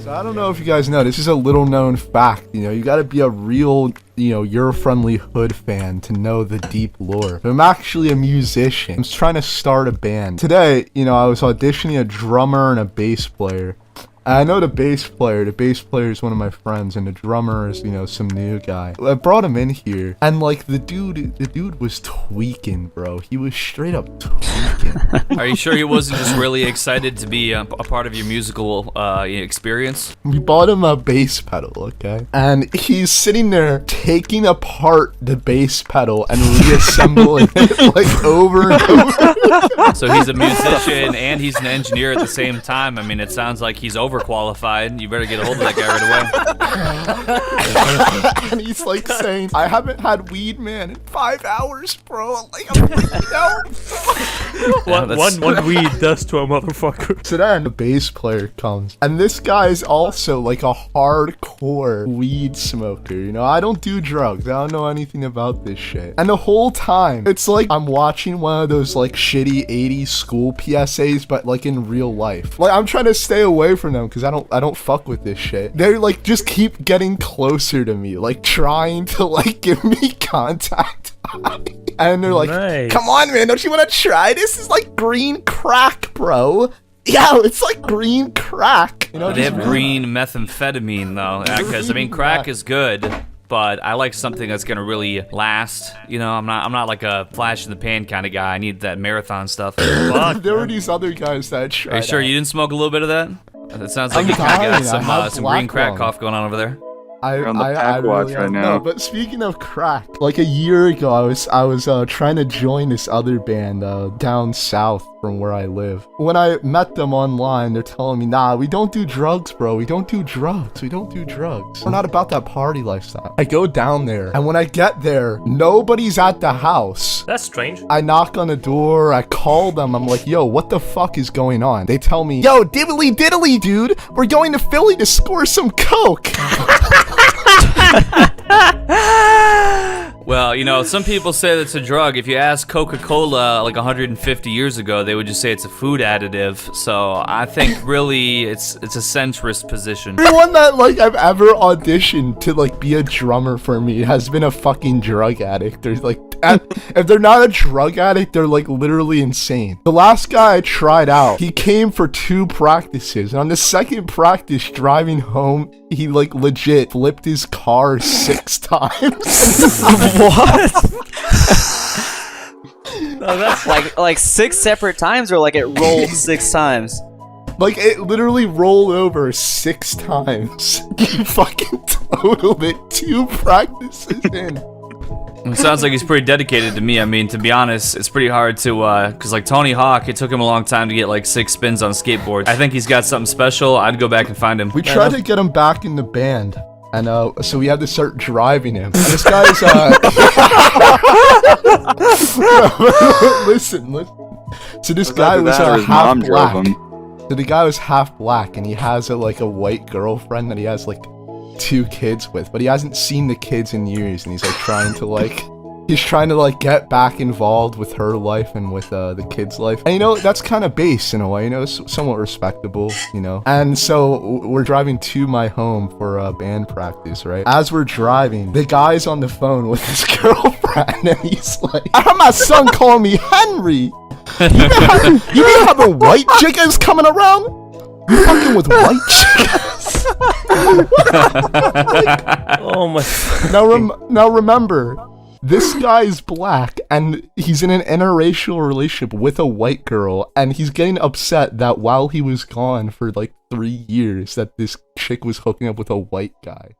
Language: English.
So I don't know if you guys know, this is a little known fact. You know, you gotta be a real, Euro-friendly hood fan to know the deep lore. But I'm actually a musician. I'm trying to start a band. Today, I was auditioning a drummer and a bass player. I know the bass player. The bass player is one of my friends, and the drummer is, some new guy. I brought him in here, and like the dude was tweaking, bro. He was straight up tweaking. Are you sure he wasn't just really excited to be a part of your musical experience? We bought him a bass pedal, okay? And he's sitting there taking apart the bass pedal and reassembling it like over and over. So he's a musician and he's an engineer at the same time. I mean, it sounds like he's overqualified. You better get a hold of that guy right away. And he's like saying, I haven't had weed, man, in 5 hours, bro. Like, I'm freaking out. One weed does to a motherfucker. So then the bass player comes, and this guy's also like a hardcore weed smoker. I don't do drugs. I don't know anything about this shit. And the whole time, it's like I'm watching one of those like shitty 80s school PSAs, but like in real life. Like I'm trying to stay away from them because I don't fuck with this shit. They're like just keep getting closer to me, like trying to like give me contact. And they're like, nice. Come on, man, don't you want to try? This is like green crack, bro. Yeah, it's like green crack. They have green methamphetamine though, because I mean crack is good, but I like something that's gonna really last. I'm not like a flash in the pan kind of guy. I need that marathon stuff. There were these other guys that tried. Are you sure you didn't smoke a little bit of that? It sounds like you kind of got some green crack cough going on over there. You're on the pack watch right now. No, but speaking of crack, like a year ago, I was trying to join this other band down south from where I live. When I met them online, they're telling me, nah, we don't do drugs, bro. We don't do drugs. We don't do drugs. We're not about that party lifestyle. I go down there, and when I get there, nobody's at the house. That's strange. I knock on the door, I call them, I'm like, yo, what the fuck is going on? They tell me, yo, diddly diddly, dude, we're going to Philly to score some coke. Well, some people say that's a drug. If you ask Coca-Cola like 150 years ago, they would just say it's a food additive. So I think really it's a centrist position. Everyone that like I've ever auditioned to like be a drummer for me has been a fucking drug addict. There's like, if they're not a drug addict, they're like literally insane. The last guy I tried out, he came for 2 practices, and on the second practice driving home, he like legit flipped his car 6 times. What? No, that's like 6 separate times, or like it rolled 6 times. Like it literally rolled over 6 times. He fucking totaled it 2 practices in. It sounds like he's pretty dedicated to me. I mean, to be honest, it's pretty hard to, cause like Tony Hawk, it took him a long time to get like 6 spins on skateboards. I think he's got something special. I'd go back and find him. We tried to get him back in the band. And so we had to start driving him. And this guy's listen. So this guy was half black. So the guy was half black, and he has a white girlfriend that he has like 2 kids with, but he hasn't seen the kids in years, and he's like trying to get back involved with her life and with the kids' life. And that's kind of base in a way, it's somewhat respectable, And so we're driving to my home for band practice, right? As we're driving, the guy's on the phone with his girlfriend, and he's like, I heard my son calling me Henry. You been having white chickens coming around? You fucking with white chickens? Oh my. Now remember, this guy's black, and he's in an interracial relationship with a white girl, and he's getting upset that while he was gone for like 3 years, that this chick was hooking up with a white guy.